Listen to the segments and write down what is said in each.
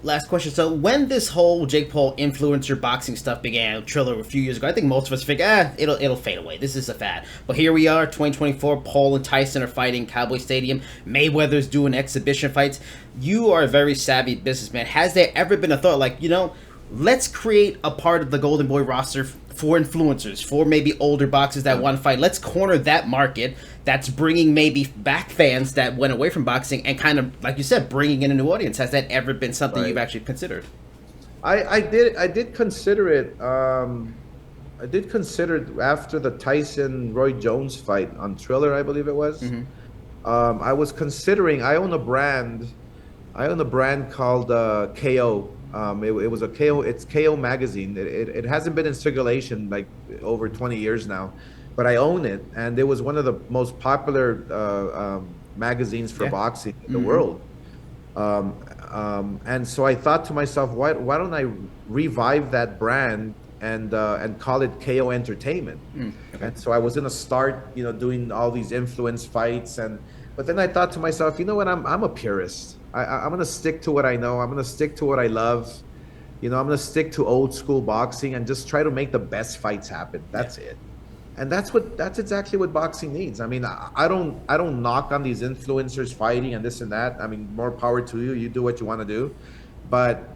Last question. So when this whole Jake Paul influencer boxing stuff began, Triller a few years ago, I think most of us figured, it'll fade away. This is a fad. But here we are, 2024. Paul and Tyson are fighting Cowboy Stadium. Mayweather's doing exhibition fights. You are a very savvy businessman. Has there ever been a thought like, let's create a part of the Golden Boy roster for influencers, for maybe older boxers that want to fight. Let's corner that market that's bringing maybe back fans that went away from boxing and kind of, like you said, bringing in a new audience. Has that ever been something Right. you've actually considered? I did consider it. I did consider it after the Tyson Roy Jones fight on Thriller, I believe it was. I was considering. I own a brand called KO. It was a KO. It's KO magazine. It hasn't been in circulation like over 20 years now, but I own it, and it was one of the most popular magazines for Yeah. boxing in the world. And so I thought to myself, why don't I revive that brand and call it KO Entertainment? Okay. And so I was gonna start, doing all these influence fights, but then I thought to myself, you know what? I'm a purist. I'm gonna stick to what I know. I'm gonna stick to what I love. I'm gonna stick to old school boxing and just try to make the best fights happen. That's it. And that's exactly what boxing needs. I mean, I don't knock on these influencers fighting and this and that. I mean, more power to you. You do what you want to do. But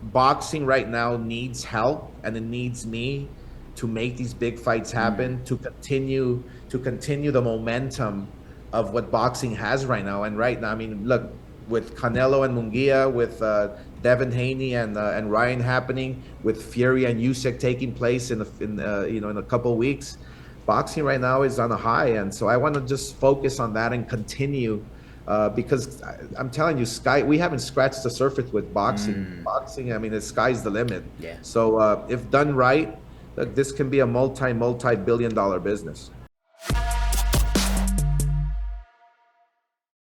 boxing right now needs help, and it needs me to make these big fights happen, to continue the momentum of what boxing has right now. And right now, I mean, look, with Canelo and Munguia, with Devin Haney and Ryan happening, with Fury and Usyk taking place in a couple of weeks, boxing right now is on a high, and so I want to just focus on that and continue. Because I'm telling you, we haven't scratched the surface with boxing. Boxing, I mean, the sky's the limit. Yeah. So if done right, look, this can be a multi-billion dollar business.